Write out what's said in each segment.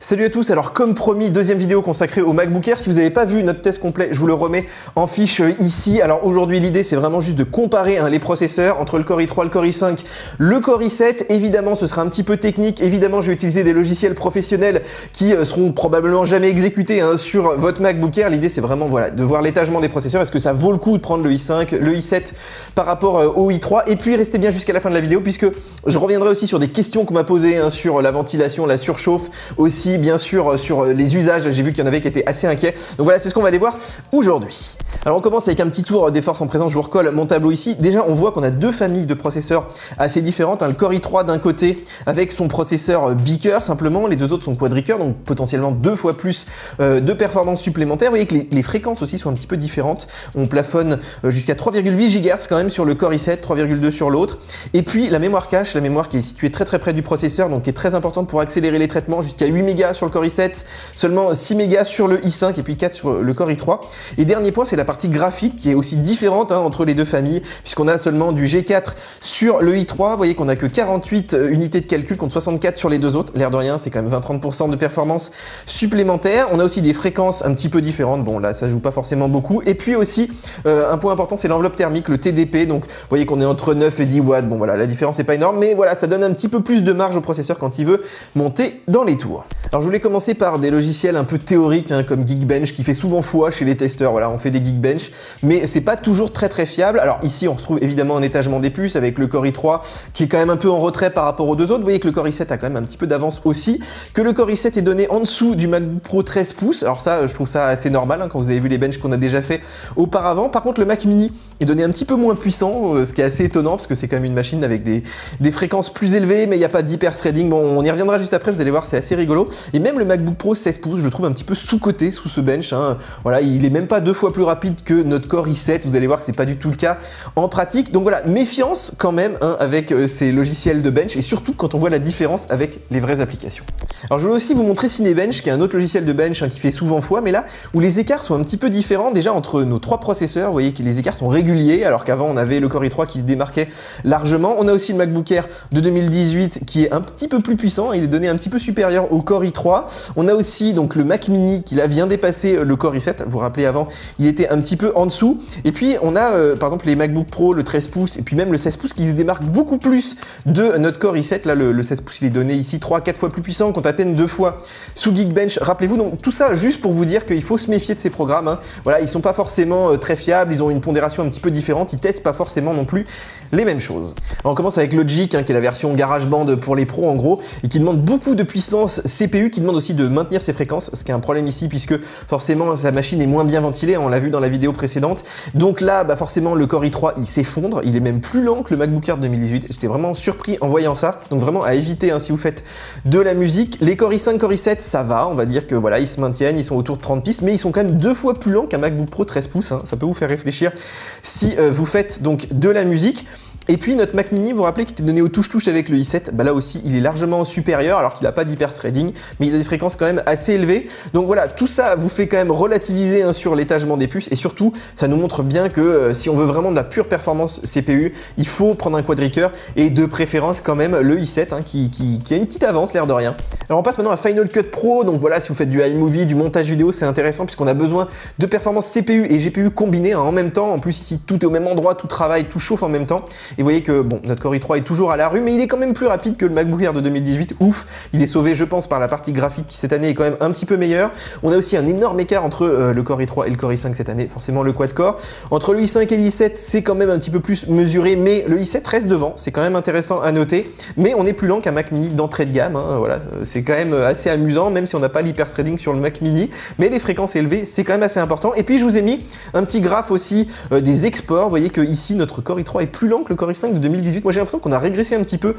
Salut à tous, alors comme promis, deuxième vidéo consacrée au MacBook Air. Si vous n'avez pas vu notre test complet, je vous le remets en fiche ici. Alors aujourd'hui, l'idée c'est vraiment juste de comparer les processeurs entre le Core i3, le Core i5, le Core i7. Évidemment, ce sera un petit peu technique. Évidemment, je vais utiliser des logiciels professionnels qui seront probablement jamais exécutés sur votre MacBook Air. L'idée c'est vraiment de voir l'étagement des processeurs. Est-ce que ça vaut le coup de prendre le i5, le i7 par rapport au i3? Et puis restez bien jusqu'à la fin de la vidéo puisque je reviendrai aussi sur des questions qu'on m'a posées sur la ventilation, la surchauffe, aussi bien sûr sur les usages. J'ai vu qu'il y en avait qui étaient assez inquiets. Donc voilà, c'est ce qu'on va aller voir aujourd'hui. Alors on commence avec un petit tour des forces en présence. Je vous recolle mon tableau ici. Déjà, on voit qu'on a deux familles de processeurs assez différentes. Le Core i3 d'un côté avec son processeur Beaker simplement. Les deux autres sont quadricœurs, donc potentiellement deux fois plus de performance supplémentaire. Vous voyez que les fréquences aussi sont un petit peu différentes. On plafonne jusqu'à 3,8 GHz quand même sur le Core i7, 3,2 sur l'autre. Et puis la mémoire cache, la mémoire qui est située très près du processeur, donc qui est très importante pour accélérer les traitements, jusqu'à 8 mégas sur le Core i7, seulement 6 mégas sur le i5 et puis 4 sur le Core i3. Et dernier point, c'est la partie graphique qui est aussi différente entre les deux familles, puisqu'on a seulement du G4 sur le i3. Vous voyez qu'on a que 48 unités de calcul contre 64 sur les deux autres. L'air de rien, c'est quand même 20-30% de performance supplémentaire. On a aussi des fréquences un petit peu différentes. Bon, là, ça joue pas forcément beaucoup. Et puis aussi, un point important, c'est l'enveloppe thermique, le TDP. Donc, vous voyez qu'on est entre 9 et 10 watts. Bon, voilà, la différence n'est pas énorme, mais voilà, ça donne un petit peu plus de marge au processeur quand il veut monter dans les tours. Alors, je voulais commencer par des logiciels un peu théoriques, comme Geekbench, qui fait souvent foi chez les testeurs. Voilà, on fait des Geekbench, mais c'est pas toujours très fiable. Alors ici, on retrouve évidemment un étagement des puces avec le Core i3 qui est quand même un peu en retrait par rapport aux deux autres. Vous voyez que le Core i7 a quand même un petit peu d'avance aussi, que le Core i7 est donné en dessous du MacBook Pro 13 pouces. Alors ça, je trouve ça assez normal quand vous avez vu les benches qu'on a déjà fait auparavant. Par contre, le Mac Mini est donné un petit peu moins puissant, ce qui est assez étonnant parce que c'est quand même une machine avec des fréquences plus élevées, mais il n'y a pas d'hyper threading. Bon, on y reviendra juste après, vous allez voir, c'est assez rigolo. Et même le MacBook Pro 16 pouces, je le trouve un petit peu sous-coté sous ce bench. Voilà, il est même pas deux fois plus rapide que notre Core i7. Vous allez voir que c'est pas du tout le cas en pratique. Donc voilà, méfiance quand même avec ces logiciels de bench et surtout quand on voit la différence avec les vraies applications. Alors je voulais aussi vous montrer Cinebench, qui est un autre logiciel de bench qui fait souvent foi, mais là où les écarts sont un petit peu différents. Déjà entre nos trois processeurs, vous voyez que les écarts sont réguliers, alors qu'avant on avait le Core i3 qui se démarquait largement. On a aussi le MacBook Air de 2018 qui est un petit peu plus puissant, il est donné un petit peu supérieur au Core i3. On a aussi donc le Mac Mini qui là vient dépasser le Core i7. Vous vous rappelez avant, il était un petit peu en dessous. Et puis on a par exemple les MacBook Pro, le 13 pouces et puis même le 16 pouces qui se démarquent beaucoup plus de notre Core i7. Là le 16 pouces il est donné ici 3-4 fois plus puissant, compte à peine 2 fois sous Geekbench. Rappelez-vous, donc tout ça juste pour vous dire qu'il faut se méfier de ces programmes. Voilà, ils sont pas forcément très fiables, ils ont une pondération un petit peu différente, ils testent pas forcément non plus les mêmes choses. Alors on commence avec Logic, qui est la version GarageBand pour les pros en gros, et qui demande beaucoup de puissance CPU, qui demande aussi de maintenir ses fréquences, ce qui est un problème ici puisque forcément sa machine est moins bien ventilée, on l'a vu dans la vidéo précédente. Donc là, forcément le Core i3 il s'effondre, il est même plus lent que le MacBook Air 2018. J'étais vraiment surpris en voyant ça, donc vraiment à éviter si vous faites de la musique. Les Core i5, Core i7, ça va, on va dire que voilà, ils se maintiennent, ils sont autour de 30 pistes, mais ils sont quand même 2 fois plus lents qu'un MacBook Pro 13 pouces. Ça peut vous faire réfléchir si vous faites donc de la musique. Et puis notre Mac Mini, vous vous rappelez, qui était donné au touche-touche avec le i7, là aussi il est largement supérieur alors qu'il n'a pas d'hyper threading, mais il a des fréquences quand même assez élevées. Donc voilà, tout ça vous fait quand même relativiser sur l'étagement des puces et surtout ça nous montre bien que si on veut vraiment de la pure performance CPU, il faut prendre un quadricœur et de préférence quand même le i7 qui a une petite avance l'air de rien. Alors on passe maintenant à Final Cut Pro. Donc voilà, si vous faites du iMovie, du montage vidéo, c'est intéressant puisqu'on a besoin de performance CPU et GPU combinées en même temps. En plus ici tout est au même endroit, tout travaille, tout chauffe en même temps. Et vous voyez que bon, notre Core i3 est toujours à la rue, mais il est quand même plus rapide que le MacBook Air de 2018. Ouf, il est sauvé, je pense, par la partie graphique qui cette année est quand même un petit peu meilleure. On a aussi un énorme écart entre le Core i3 et le Core i5 cette année, forcément le quad-core. Entre le i5 et le i7, c'est quand même un petit peu plus mesuré, mais le i7 reste devant, c'est quand même intéressant à noter. Mais on est plus lent qu'un Mac Mini d'entrée de gamme. Voilà, c'est quand même assez amusant, même si on n'a pas l'hyper threading sur le Mac Mini, mais les fréquences élevées, c'est quand même assez important. Et puis je vous ai mis un petit graphe aussi des exports. Vous voyez que ici notre Core i3 est plus lent que le Core i5 de 2018. Moi j'ai l'impression qu'on a régressé un petit peu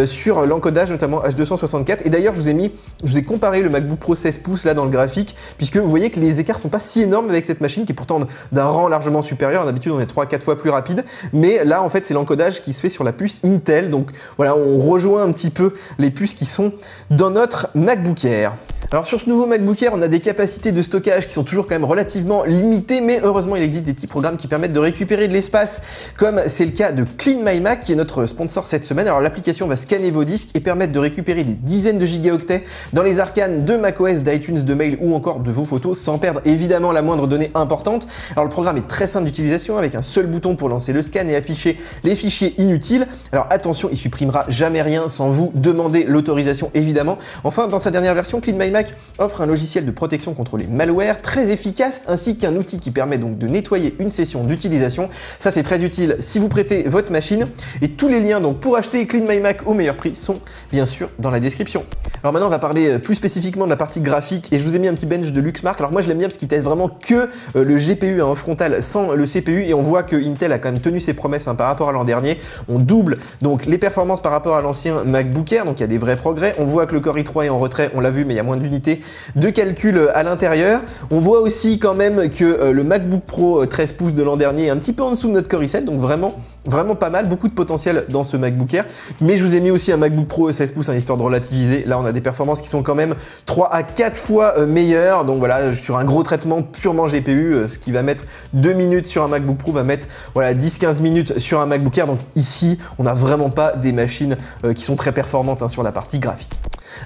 sur l'encodage, notamment H264. Et d'ailleurs je vous ai comparé le MacBook Pro 16 pouces là dans le graphique, puisque vous voyez que les écarts sont pas si énormes avec cette machine qui est pourtant d'un rang largement supérieur. D'habitude on est 3-4 fois plus rapide, mais là en fait c'est l'encodage qui se fait sur la puce Intel. Donc voilà, on rejoint un petit peu les puces qui sont dans notre MacBook Air. Alors sur ce nouveau MacBook Air, on a des capacités de stockage qui sont toujours quand même relativement limitées, mais heureusement il existe des petits programmes qui permettent de récupérer de l'espace, comme c'est le cas de Clean My Mac, qui est notre sponsor cette semaine. Alors l'application va scanner vos disques et permettre de récupérer des dizaines de gigaoctets dans les arcanes de macOS, d'iTunes, de mail ou encore de vos photos, sans perdre évidemment la moindre donnée importante. Alors le programme est très simple d'utilisation, avec un seul bouton pour lancer le scan et afficher les fichiers inutiles. Alors attention, il supprimera jamais rien sans vous demander l'autorisation évidemment. Enfin, dans sa dernière version, Clean My Mac offre un logiciel de protection contre les malwares très efficace, ainsi qu'un outil qui permet donc de nettoyer une session d'utilisation. Ça c'est très utile si vous prêtez votre machine, et tous les liens donc pour acheter Clean My Mac au meilleur prix sont bien sûr dans la description. Alors maintenant on va parler plus spécifiquement de la partie graphique, et je vous ai mis un petit bench de Luxmark. Alors moi je l'aime bien parce qu'il teste vraiment que le GPU en frontal sans le CPU, et on voit que Intel a quand même tenu ses promesses par rapport à l'an dernier. On double donc les performances par rapport à l'ancien MacBook Air, donc il y a des vrais progrès. On voit que le Core i3 est en retrait, on l'a vu, mais il y a moins d'unités de calcul à l'intérieur. On voit aussi quand même que le MacBook Pro 13 pouces de l'an dernier est un petit peu en dessous de notre Core i7, donc vraiment pas mal, beaucoup de potentiel dans ce MacBook Air. Mais je vous ai mis aussi un MacBook Pro 16 pouces, histoire de relativiser. Là on a des performances qui sont quand même 3 à 4 fois meilleures, donc voilà, sur un gros traitement purement GPU, ce qui va mettre 2 minutes sur un MacBook Pro va mettre voilà 10-15 minutes sur un MacBook Air. Donc ici on n'a vraiment pas des machines qui sont très performantes sur la partie graphique.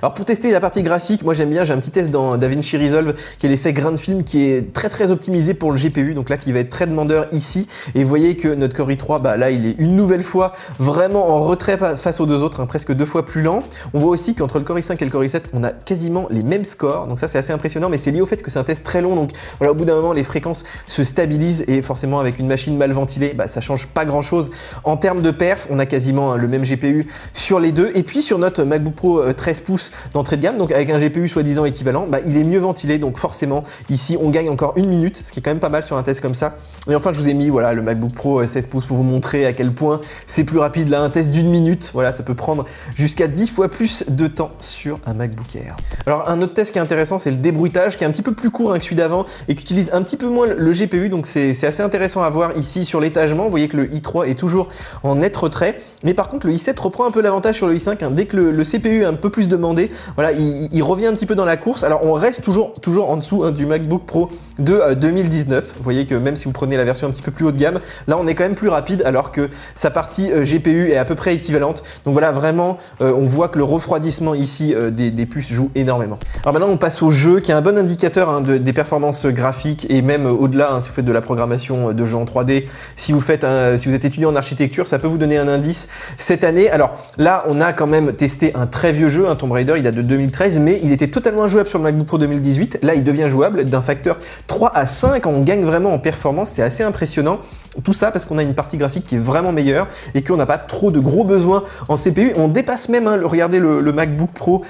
Alors pour tester la partie graphique, moi j'aime bien, j'ai un petit test dans DaVinci Resolve qui est l'effet grain de film, qui est très optimisé pour le GPU, donc là qui va être très demandeur ici. Et vous voyez que notre Core i3, bah là il est une nouvelle fois vraiment en retrait face aux deux autres, presque 2 fois plus lent. On voit aussi qu'entre le Core i5 et le Core i7, on a quasiment les mêmes scores, donc ça c'est assez impressionnant, mais c'est lié au fait que c'est un test très long, donc voilà, au bout d'un moment les fréquences se stabilisent, et forcément avec une machine mal ventilée, bah ça change pas grand chose en termes de perf. On a quasiment le même GPU sur les deux, et puis sur notre MacBook Pro 13 pouces d'entrée de gamme, donc avec un GPU soi-disant équivalent, bah, il est mieux ventilé, donc forcément ici on gagne encore 1 minute, ce qui est quand même pas mal sur un test comme ça. Et enfin je vous ai mis voilà le MacBook Pro 16 pouces pour vous montrer à quel point c'est plus rapide. Là un test d'1 minute, voilà, ça peut prendre jusqu'à 10 fois plus de temps sur un MacBook Air. Alors un autre test qui est intéressant, c'est le débruitage, qui est un petit peu plus court que celui d'avant et qui utilise un petit peu moins le GPU, donc c'est assez intéressant à voir ici sur l'étagement. Vous voyez que le i3 est toujours en net retrait, mais par contre le i7 reprend un peu l'avantage sur le i5, dès que le CPU est un peu plus demandé, voilà, il revient un petit peu dans la course. Alors on reste toujours en dessous du MacBook Pro de 2019. Vous voyez que même si vous prenez la version un petit peu plus haut de gamme, là on est quand même plus rapide, alors que sa partie GPU est à peu près équivalente. Donc voilà, vraiment on voit que le refroidissement ici des puces joue énormément. Alors maintenant on passe au jeu, qui est un bon indicateur des performances graphiques, et même au-delà, si vous faites de la programmation de jeux en 3D, si vous êtes étudiant en architecture, ça peut vous donner un indice cette année. Alors là on a quand même testé un très vieux jeu, Tomb Raider, il date de 2013, mais il était totalement injouable sur le MacBook Pro 2018. Là il devient jouable d'un facteur 3 à 5, on gagne vraiment en performance, c'est assez impressionnant. Tout ça parce qu'on a une partie graphique qui est vraiment meilleure et qu'on n'a pas trop de gros besoins en CPU. On dépasse même, regardez le MacBook Pro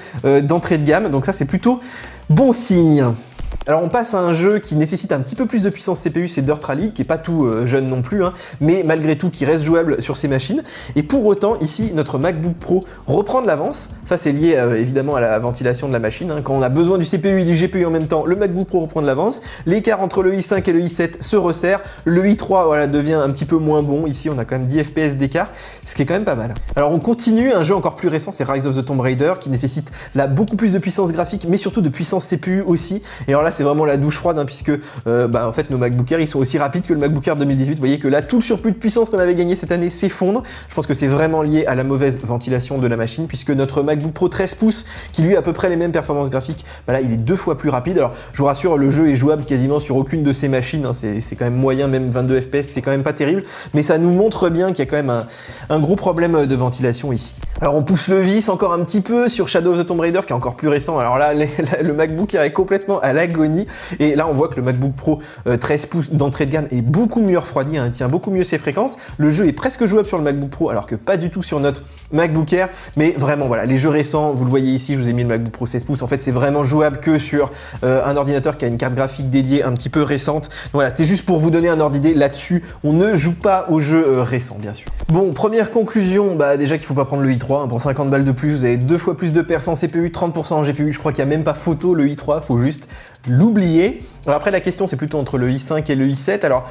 d'entrée de gamme, donc ça c'est plutôt bon signe. Alors on passe à un jeu qui nécessite un petit peu plus de puissance CPU, c'est Dirt Rally, qui est pas tout jeune non plus, mais malgré tout qui reste jouable sur ces machines. Et pour autant, ici, notre MacBook Pro reprend de l'avance. Ça c'est lié évidemment à la ventilation de la machine. Quand on a besoin du CPU et du GPU en même temps, le MacBook Pro reprend de l'avance. L'écart entre le i5 et le i7 se resserre. Le i3 voilà, devient un petit peu moins bon. Ici on a quand même 10 FPS d'écart, ce qui est quand même pas mal. Alors on continue, un jeu encore plus récent, c'est Rise of the Tomb Raider, qui nécessite là beaucoup plus de puissance graphique, mais surtout de puissance CPU aussi. Et alors là c'est vraiment la douche froide, puisque en fait nos MacBook Air ils sont aussi rapides que le MacBook Air 2018. Vous voyez que là tout le surplus de puissance qu'on avait gagné cette année s'effondre. Je pense que c'est vraiment lié à la mauvaise ventilation de la machine, puisque notre MacBook Pro 13 pouces qui lui a à peu près les mêmes performances graphiques, là il est 2 fois plus rapide. Alors je vous rassure, le jeu est jouable quasiment sur aucune de ces machines, c'est quand même moyen, même 22 FPS c'est quand même pas terrible, mais ça nous montre bien qu'il y a quand même un gros problème de ventilation ici. Alors on pousse le vice encore un petit peu sur Shadow of the Tomb Raider, qui est encore plus récent. Alors là le MacBook Air est complètement à l'agonie, et là on voit que le MacBook Pro 13 pouces d'entrée de gamme est beaucoup mieux refroidi, tient beaucoup mieux ses fréquences. Le jeu est presque jouable sur le MacBook Pro, alors que pas du tout sur notre MacBook Air. Mais vraiment voilà, les jeux récents, vous le voyez ici, je vous ai mis le MacBook Pro 16 pouces, en fait c'est vraiment jouable que sur un ordinateur qui a une carte graphique dédiée un petit peu récente. Donc voilà, c'était juste pour vous donner un ordre d'idée là-dessus. On ne joue pas aux jeux récents bien sûr. Bon, première conclusion, déjà qu'il faut pas prendre le i3, pour 50 balles de plus, vous avez 2 fois plus de perf en CPU, 30% en GPU, je crois qu'il n'y a même pas photo le i3, faut juste l'oublier. Alors après la question c'est plutôt entre le i5 et le i7. Alors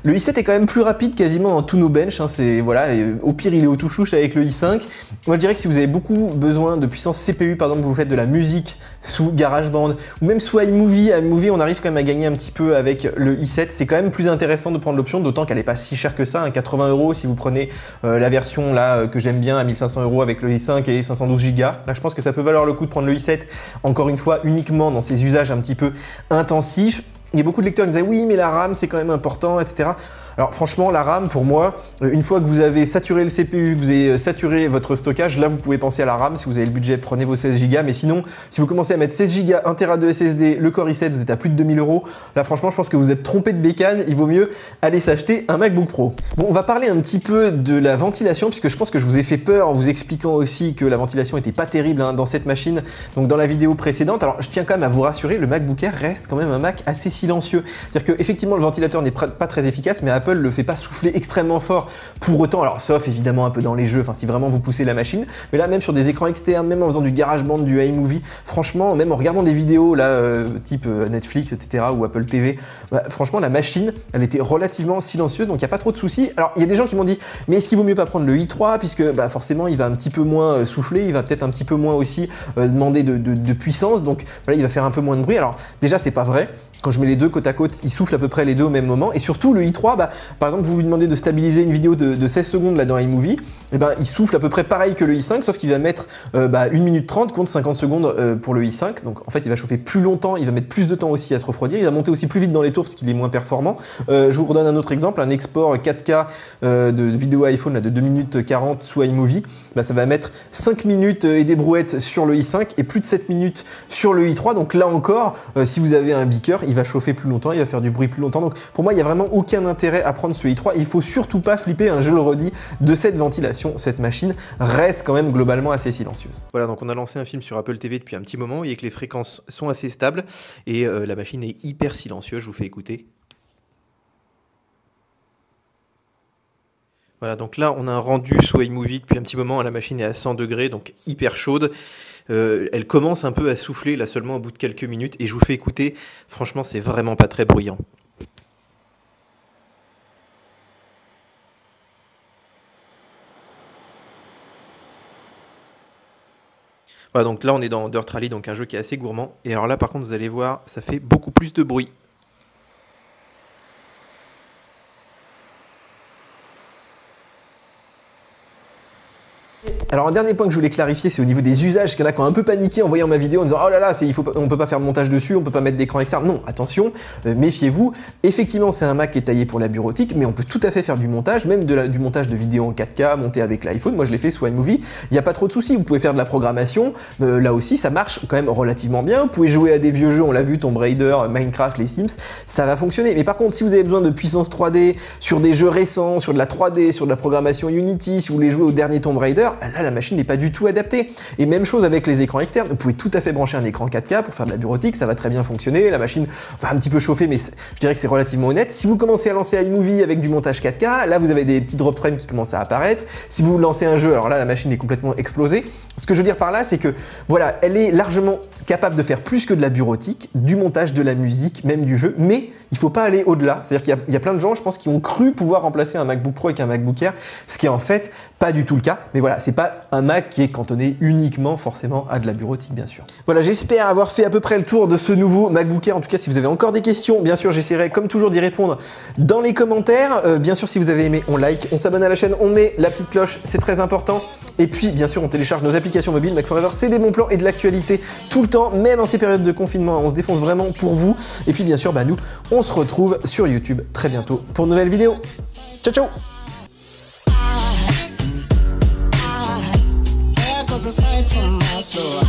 le i7 est quand même plus rapide quasiment dans tous nos benches, hein. C'est voilà, au pire il est au touche-touche avec le i5. Moi je dirais que si vous avez beaucoup besoin de puissance CPU, par exemple vous faites de la musique sous GarageBand ou même sous iMovie, on arrive quand même à gagner un petit peu avec le i7. C'est quand même plus intéressant de prendre l'option, d'autant qu'elle n'est pas si chère que ça, hein, 80 € si vous prenez la version là que j'aime bien à 1500 € avec le i5 et 512 Go. Là je pense que ça peut valoir le coup de prendre le i7, encore une fois uniquement dans ces usages un petit peu intensifs. Il y a beaucoup de lecteurs qui disaient oui mais la RAM c'est quand même important, etc. Alors franchement la RAM pour moi, une fois que vous avez saturé le CPU, que vous avez saturé votre stockage, là vous pouvez penser à la RAM. Si vous avez le budget, prenez vos 16 Go. Mais sinon, si vous commencez à mettre 16 Go, 1 Tera de SSD, le Core i7, vous êtes à plus de 2000 €. Là franchement je pense que vous êtes trompé de bécane, il vaut mieux aller s'acheter un MacBook Pro. Bon, on va parler un petit peu de la ventilation, puisque je pense que je vous ai fait peur en vous expliquant aussi que la ventilation n'était pas terrible hein, dans cette machine, donc dans la vidéo précédente. Alors je tiens quand même à vous rassurer, le MacBook Air reste quand même un Mac assez silencieux. C'est-à-dire que effectivement le ventilateur n'est pas très efficace, mais Apple le fait pas souffler extrêmement fort pour autant, alors sauf évidemment un peu dans les jeux, enfin si vraiment vous poussez la machine, mais là même sur des écrans externes, même en faisant du GarageBand, du iMovie, franchement, même en regardant des vidéos là type Netflix, etc. ou Apple TV, bah, franchement la machine, elle était relativement silencieuse, donc il n'y a pas trop de soucis. Alors il y a des gens qui m'ont dit, mais est-ce qu'il vaut mieux pas prendre le i3, puisque bah, forcément il va un petit peu moins souffler, il va peut-être un petit peu moins aussi demander de puissance, donc voilà, il va faire un peu moins de bruit. Alors déjà c'est pas vrai. Quand je mets les deux côte à côte, il souffle à peu près les deux au même moment. Et surtout, le i3, bah, par exemple, vous lui demandez de stabiliser une vidéo de 16 secondes là, dans iMovie, et ben, il souffle à peu près pareil que le i5, sauf qu'il va mettre 1 minute 30 contre 50 secondes pour le i5. Donc en fait, il va chauffer plus longtemps, il va mettre plus de temps aussi à se refroidir, il va monter aussi plus vite dans les tours parce qu'il est moins performant. Je vous redonne un autre exemple, un export 4K de vidéo iPhone là, de 2 minutes 40 sous iMovie, bah, ça va mettre 5 minutes et des brouettes sur le i5 et plus de 7 minutes sur le i3. Donc là encore, si vous avez un beaker, il va chauffer plus longtemps, il va faire du bruit plus longtemps. Donc pour moi, il n'y a vraiment aucun intérêt à prendre ce i3. Il faut surtout pas flipper, hein, je le redis, de cette ventilation. Cette machine reste quand même globalement assez silencieuse. Voilà, donc on a lancé un film sur Apple TV depuis un petit moment. Vous voyez que les fréquences sont assez stables et la machine est hyper silencieuse. Je vous fais écouter. Voilà, donc là on a un rendu sous iMovie depuis un petit moment, la machine est à 100 degrés, donc hyper chaude. Elle commence un peu à souffler là seulement au bout de quelques minutes et je vous fais écouter, franchement c'est vraiment pas très bruyant. Voilà, donc là on est dans Dirt Rally, donc un jeu qui est assez gourmand. Et alors là par contre vous allez voir, ça fait beaucoup plus de bruit. Alors un dernier point que je voulais clarifier, c'est au niveau des usages, qu'il y en a qui ont un peu paniqué en voyant ma vidéo en disant oh là là, on peut pas faire de montage dessus, on peut pas mettre d'écran externe. Non, attention, méfiez-vous. Effectivement, c'est un Mac qui est taillé pour la bureautique, mais on peut tout à fait faire du montage, même du montage de vidéos en 4K, monté avec l'iPhone. Moi, je l'ai fait sous iMovie. Il n'y a pas trop de soucis. Vous pouvez faire de la programmation. Là aussi, ça marche quand même relativement bien. Vous pouvez jouer à des vieux jeux, on l'a vu, Tomb Raider, Minecraft, les Sims, ça va fonctionner. Mais par contre, si vous avez besoin de puissance 3D sur des jeux récents, sur de la 3D, sur de la programmation Unity, si vous voulez jouer au dernier Tomb Raider, là, la machine n'est pas du tout adaptée. Et même chose avec les écrans externes. Vous pouvez tout à fait brancher un écran 4K pour faire de la bureautique, ça va très bien fonctionner. La machine va un petit peu chauffer, mais je dirais que c'est relativement honnête. Si vous commencez à lancer iMovie avec du montage 4K, là vous avez des petits drop frames qui commencent à apparaître. Si vous lancez un jeu, alors là la machine est complètement explosée. Ce que je veux dire par là, c'est que voilà, elle est largement capable de faire plus que de la bureautique, du montage, de la musique, même du jeu, mais il ne faut pas aller au-delà. C'est-à-dire qu'il y a plein de gens, je pense, qui ont cru pouvoir remplacer un MacBook Pro avec un MacBook Air, ce qui est en fait pas du tout le cas. Mais voilà, c'est pas un Mac qui est cantonné uniquement forcément à de la bureautique, bien sûr. Voilà, j'espère avoir fait à peu près le tour de ce nouveau MacBook Air. En tout cas, si vous avez encore des questions, bien sûr, j'essaierai comme toujours d'y répondre dans les commentaires. Bien sûr, si vous avez aimé, on like, on s'abonne à la chaîne, on met la petite cloche, c'est très important. Et puis, bien sûr, on télécharge nos applications mobiles. Mac Forever, c'est des bons plans et de l'actualité tout le temps, même en ces périodes de confinement. On se défonce vraiment pour vous. Et puis, bien sûr, nous, on se retrouve sur YouTube très bientôt pour une nouvelle vidéo. Ciao, ciao! Aside from my soul.